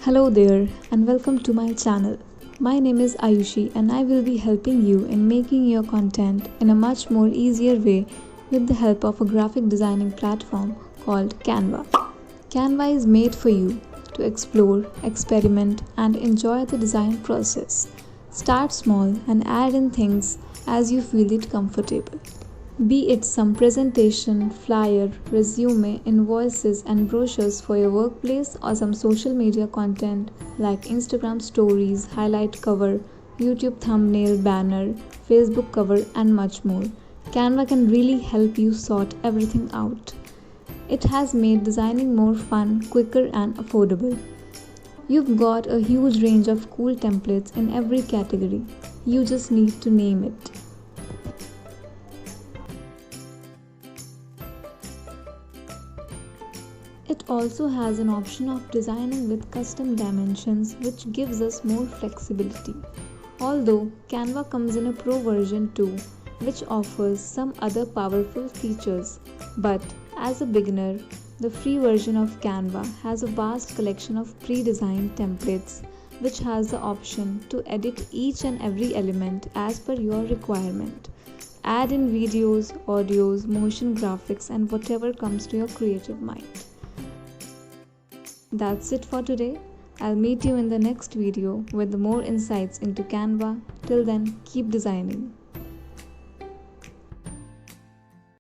Hello there and welcome to my channel. My name is Ayushi and I will be helping you in making your content in a much more easier way with the help of a graphic designing platform called Canva. Canva is made for you to explore, experiment and enjoy the design process. Start small and add in things as you feel it comfortable. Be it some presentation, flyer, resume, invoices and brochures for your workplace or some social media content like Instagram stories, highlight cover, YouTube thumbnail, banner, Facebook cover and much more. Canva can really help you sort everything out. It has made designing more fun, quicker and affordable. You've got a huge range of cool templates in every category. You just need to name it. It also has an option of designing with custom dimensions which gives us more flexibility. Although Canva comes in a Pro version too, which offers some other powerful features. But as a beginner, the free version of Canva has a vast collection of pre-designed templates which has the option to edit each and every element as per your requirement. Add in videos, audios, motion graphics and whatever comes to your creative mind. That's it for today. I'll meet you in the next video with more insights into Canva. Till then, keep designing.